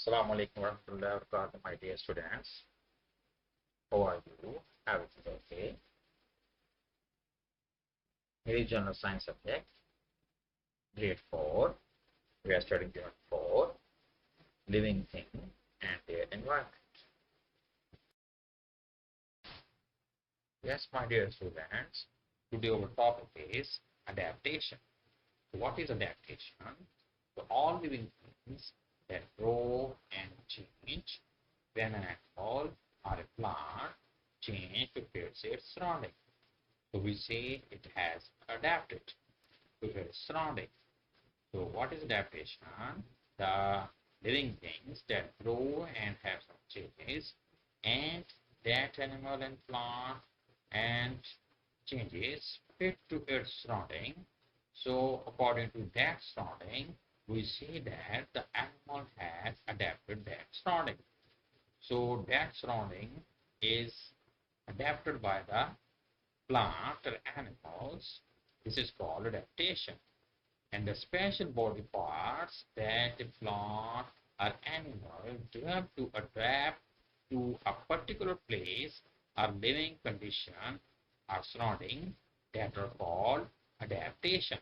Assalamu alaikum warahmatullahi wabarakatuh, my dear students. How are you? Everything okay? Here is General Science subject, grade 4. We are studying unit 4, living thing and their environment. Yes, my dear students, today our topic is adaptation. So what is adaptation? So all living things that grow and change when an animal or a plant change to fit its surrounding. So we say it has adapted to its surrounding. So what is adaptation? The living things that grow and have some changes, and that animal and plant and changes fit to its surrounding. So according to that surrounding, we say that the animal has adapted that surrounding. So that surrounding is adapted by the plant or animals. This is called adaptation. And the special body parts that the plant or animal develop to adapt to a particular place or living condition or surrounding that are called adaptation.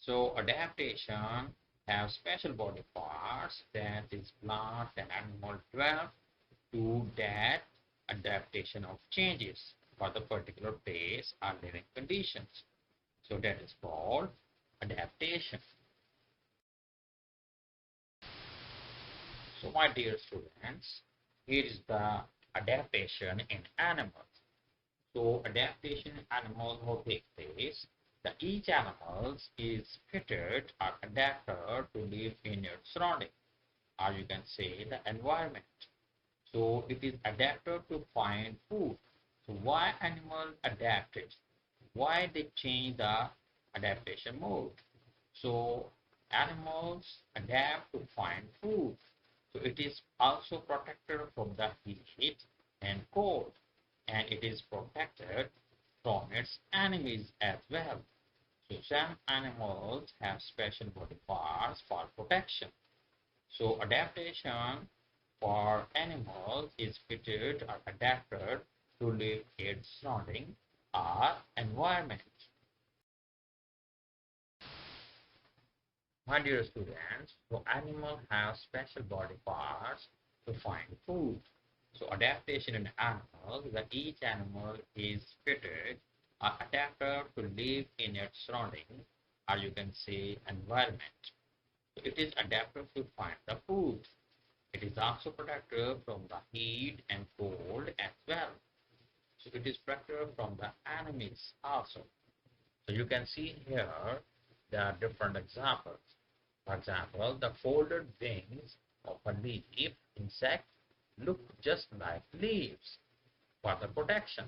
So adaptation have special body parts that is plant and animal develop to that adaptation of changes for the particular place or living conditions. So that is called adaptation. So my dear students, here is the adaptation in animals. So adaptation in animals will take place. The each animal is fitted or adapted to live in its surrounding, or you can say the environment. So it is adapted to find food. So why animal adapted? Why they change the adaptation mode? So animals adapt to find food. So it is also protected from the heat and cold, and it is protected from its enemies as well. So some animals have special body parts for protection. So adaptation for animals is fitted or adapted to live in its surrounding or environment. My dear students, so animals have special body parts to find food. So adaptation in animals, that each animal is fitted or adapted to live in its surrounding, or you can say environment. So it is adapted to find the food. It is also protected from the heat and cold as well. So it is protected from the enemies also. So you can see here there are different examples. For example, the folded wings of a leaf insect look just like leaves for the protection.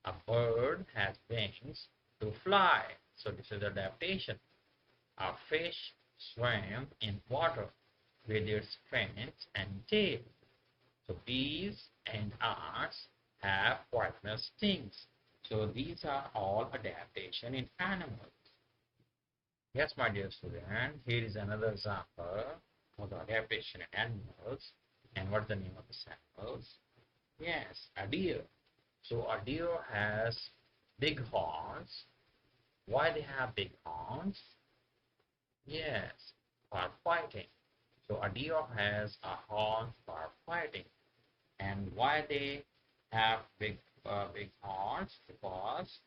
A bird has wings to fly, so this is adaptation. A fish swims in water with its fins and tail. So bees and ants have poisonous stings. So these are all adaptation in animals. Yes, my dear student, here is another example of the adaptation in animals. And what's the name of this animals? Yes, a deer. So a deer has big horns. Why they have big horns? Yes, for fighting. So a deer has a horn for fighting. And why they have big horns? Because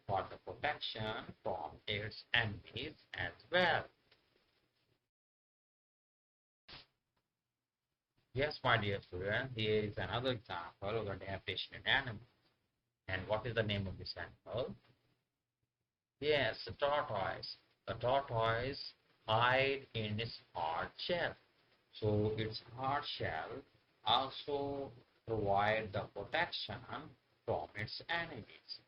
for the protection from its enemies as well. Yes, my dear student, here is another example of adaptation in animals. And what is the name of this animal? Yes, the tortoise. The tortoise hide in its hard shell. So its hard shell also provide the protection from its enemies.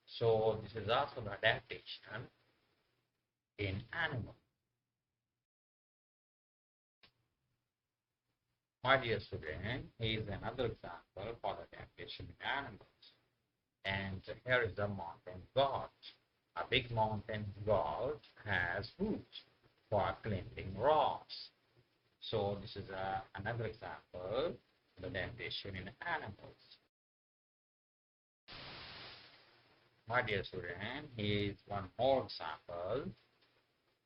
So this is also the adaptation in animals. My dear student, here is another example for the adaptation in animals. And here is the mountain goat. A big mountain goat has roots for cleansing rocks. So this is another example of adaptation in animals. My dear student, here is one more example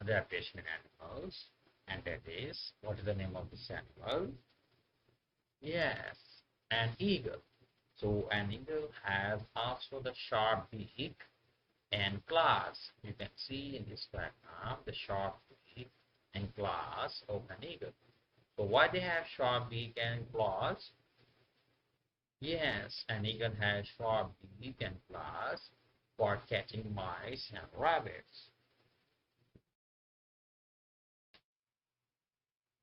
of adaptation in animals, and that is, what is the name of this animal? Yes, an eagle. So an eagle has also the sharp beak and claws. You can see in this diagram the sharp beak and claws of an eagle. So why they have sharp beak and claws? Yes, an eagle has sharp beak and claws for catching mice and rabbits.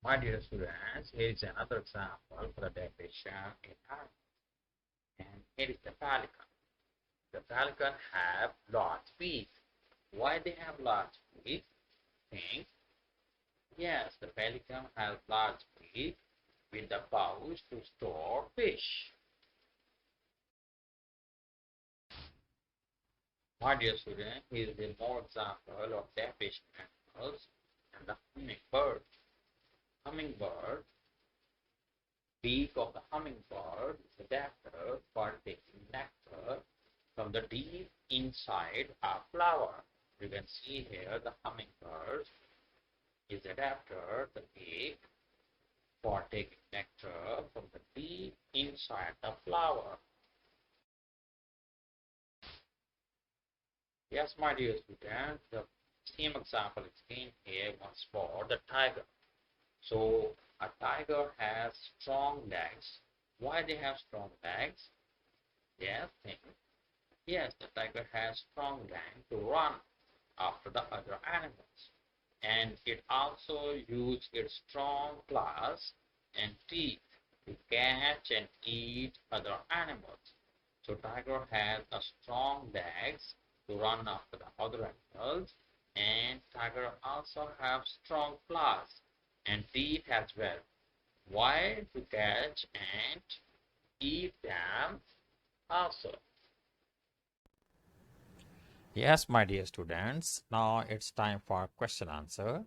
My dear students, here is another example for the definition in animals, and here is the pelican. The pelican have large beak. Why they have large beak? Think. Yes, the pelican has large beak with the pouch to store fish. My dear student, here is a more example of definition animals and the hummingbird. Hummingbird, beak of the hummingbird is adapted for taking nectar from the deep inside a flower. You can see here the hummingbird is adapted the beak for taking nectar from the deep inside the flower. Yes, my dear students, the same example is again here once more, the tiger. So a tiger has strong legs. Why they have strong legs? Yes, think. Yes, the tiger has strong legs to run after the other animals. And it also uses its strong claws and teeth to catch and eat other animals. So tiger has a strong legs to run after the other animals, and tiger also have strong claws and teeth as well. Why? To catch and eat them also. Yes, my dear students, now it's time for question answer.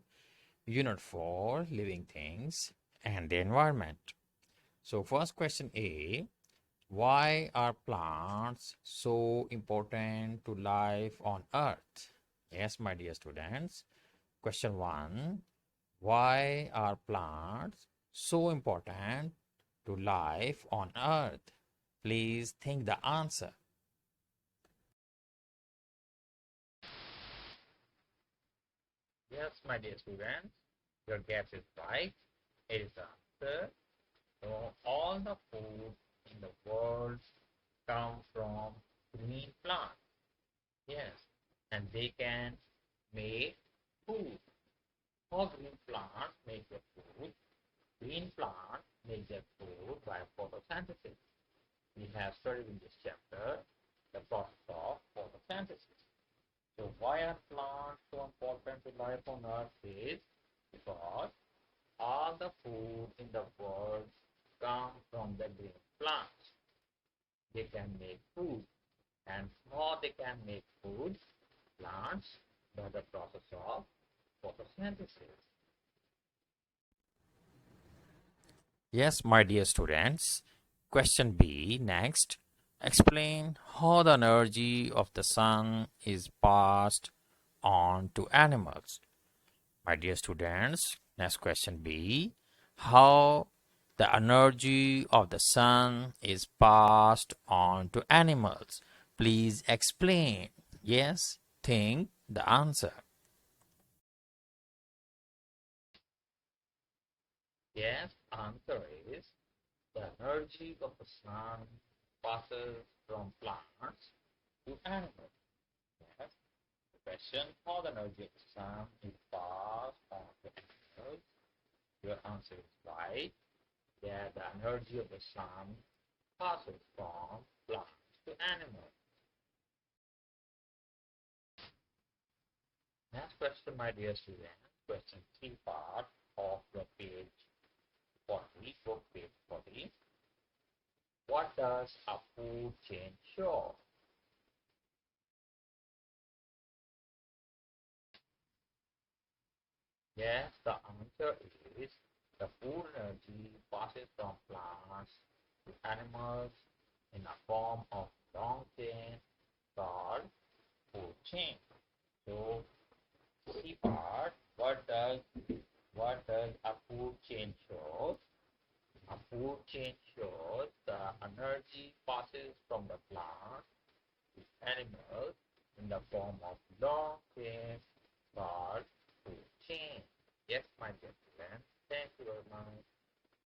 Unit 4, living things and the environment. So first question A, why are plants so important to life on earth? Yes, my dear students. Question 1, why are plants so important to life on earth? Please think the answer. Yes, my dear students, your guess is right. It is the answer. So all the food in the world come from green plants. Yes, and they can make food. How green plants make their food? Green plants make their food by photosynthesis. We have studied in this chapter the process of photosynthesis. So why are plants so important to life on Earth is because all the food in the world come from the green plants. They can make food. And how they can make food? Plants by the process of photosynthesis. Yes, my dear students. Question B next. Explain how the energy of the sun is passed on to animals. My dear students, next question B. How the energy of the sun is passed on to animals. Please explain. Yes, think the answer. Yes, answer is the energy of the sun passes from plants to animals. Yes. The question, how the energy of the sun is passed on to animals. Your answer is right. Yeah, the energy of the sun passes from plants to animals. Next question, my dear students, question 3 part of your page 40, book page 40. What does a food chain show? Yes, the answer is The food energy passes from plants to animals in a form of long chain called food chain. So, C part, what does a food chain show? A food chain shows the energy passes from the plant to animals in the form of long chain called food chain. Yes, my dear friends. Thank you very much.